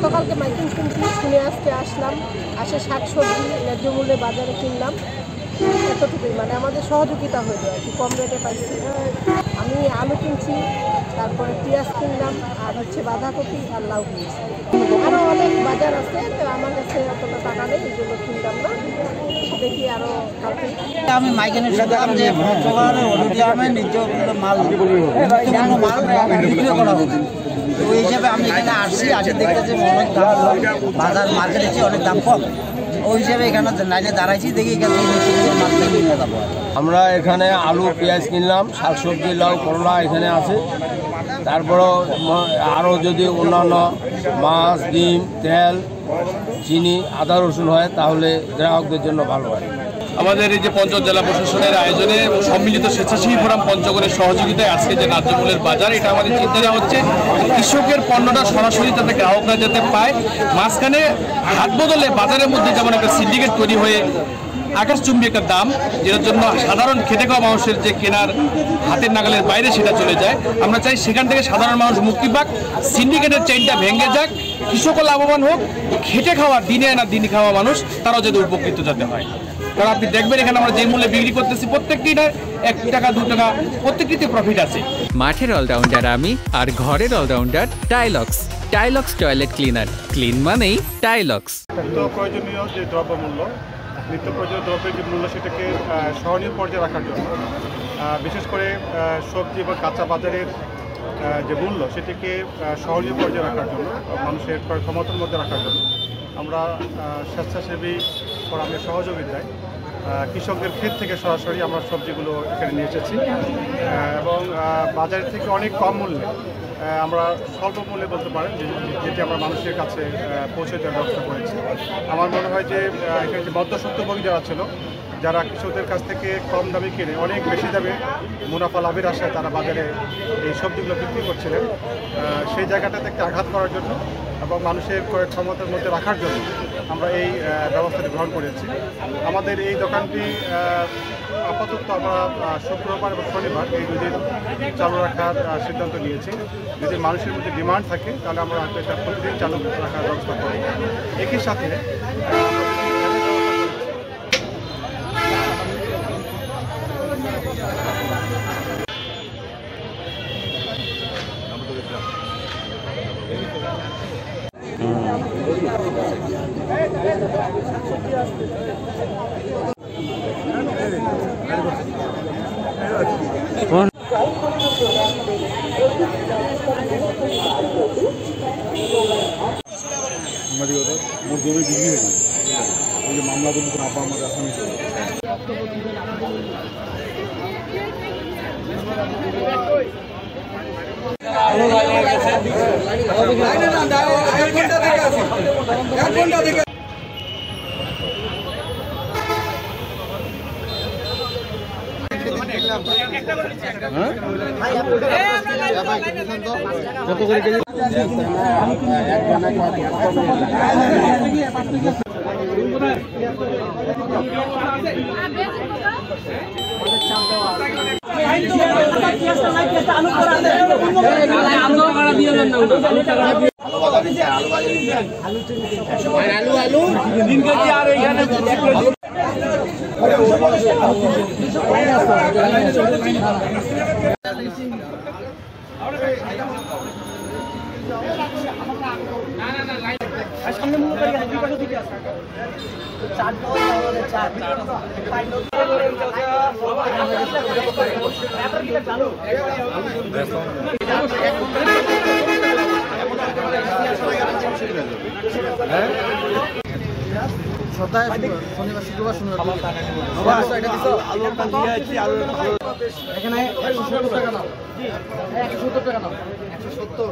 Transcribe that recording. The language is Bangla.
গতকালকে মাইকিং শুনে আজকে আসলাম, আসে শাকসবজি ন্যায্য মূল্যে বাজারে কিনলাম, এতটুকুই। মানে আমাদের সহযোগিতা হইল আর কি, কম রেটে পাইছি। আমি আলু কিনছি, তারপরে পেঁয়াজ কিনলাম, আর হচ্ছে বাঁধাকপি আর লাউ কিনছি। আরও অনেক বাজার আছে, তো আমার কাছে অতটা টাকা নেই, এই জন্য কিনলাম না। দেখি আরও কালকে। আমি মাইকেনে শুনলাম যে পঞ্চগড়ের অডিটোরিয়ামে নিত্য মাল বিক্রি করা হবে। তো ওই হিসাবে আমি এখানে আসছি, আসে দেখতেছি অনেক দাম কম, বাজার মার্কেটের চেয়ে অনেক দাম কম। ওই হিসাবে এখানে লাইনে দাঁড়াইছি, দেখি এখান থেকে নিত্য মাল কিনে নিয়ে যাবো। আমরা এখানে আলু পেঁয়াজ কিনলাম, শাকসবজি লাউ করলা এখানে আছে। তারপরও আরও যদি অন্যান্য মাছ ডিম তেল চিনি আদা রসুন হয় তাহলে গ্রাহকদের জন্য ভালো হয়। আমাদের এই যে পঞ্চগড় জেলা প্রশাসনের আয়োজনে সম্মিলিত স্বেচ্ছাসেবী ফোরাম পঞ্চগড়ের সহযোগিতায় আজকে যে ন্যায্য মূল্যের বাজার, এটা আমাদের চিন্তা হচ্ছে কৃষকের পণ্যটা সরাসরি যাতে গ্রাহকরা যাতে পায়। মাঝখানে হাত বদলে বাজারের মধ্যে যেমন একটা সিন্ডিকেট তৈরি হয়ে আকাশচুম্বী একটা দাম, যেটার জন্য সাধারণ খেটে খাওয়া মানুষের যে কেনার হাতের নাগালের বাইরে সেটা চলে যায়। আমরা চাই সেখান থেকে সাধারণ মানুষ মুক্তি পাক, সিন্ডিকেটের চেইনটা ভেঙে যাক, কৃষকও লাভবান হোক, খেটে খাওয়া দিনে আনা দিন খাওয়া মানুষ তারাও যাতে উপকৃত যাতে হয়। কারণ আপনি দেখবেন এখানে আমরা যে মূল্যে বিক্রি করতেছি প্রত্যেকটির 1 টাকা 2 টাকা প্রত্যেকটিতে প্রফিট আছে। মাঠের অলরাউন্ডার আমি, আর ঘরের allrounder Tylox. Tylox toilet cleaner, clean মানেই টাইলক্স। প্রয়োজনীয় যে দ্রব্যমূল্য, নিত্য প্রয়োজনীয় দ্রব্যের যে মূল্য সেটাকে সহনীয় পর্যায়ে রাখার জন্য, বিশেষ করে সবজি এবং কাঁচা বাজারের যে মূল্য সেটিকে সহনীয় পর্যায়ে রাখার জন্য, মানুষের ক্রয় ক্ষমতার মধ্যে রাখার জন্য আমরা স্বেচ্ছাসেবী ফোরামের সহযোগিতায় কৃষকদের ক্ষেত থেকে সরাসরি আমরা সবজিগুলো এখানে নিয়ে এসেছি এবং বাজারের থেকে অনেক কম মূল্যে, আমরা স্বল্প মূল্যে বলতে পারেন যেটি আমরা মানুষের কাছে পৌঁছে দেওয়ার ব্যবস্থা করেছি। আমার মনে হয় যে এখানে যে মধ্যস্বত্বভোগী যারা ছিল, যারা কৃষকদের কাছ থেকে কম দামে কিনে অনেক বেশি দামে মুনাফা লাভের আশায় তারা বাজারে এই সবজিগুলো বিক্রি করছিলেন, সেই জায়গাটাতে একটা আঘাত করার জন্য এবং মানুষের ক্রয় ক্ষমতার মধ্যে রাখার জন্য আমরা এই ব্যবস্থাটি গ্রহণ করেছি। আমাদের এই দোকানটি আপাতত আমরা শুক্রবার এবং শনিবার এই 2 দিন চালু রাখার সিদ্ধান্ত নিয়েছি। যদি মানুষের মধ্যে ডিমান্ড থাকে তাহলে আমরা হয়তো এটা প্রতিদিন চালু রাখার ব্যবস্থা করি। একই সাথে মামলা কিন্তু আপা আমাদের আসামি ছিল। শনিবার শুক্রবার এখানে 170 টাকা নাও, 170 টাকা নাও, 170।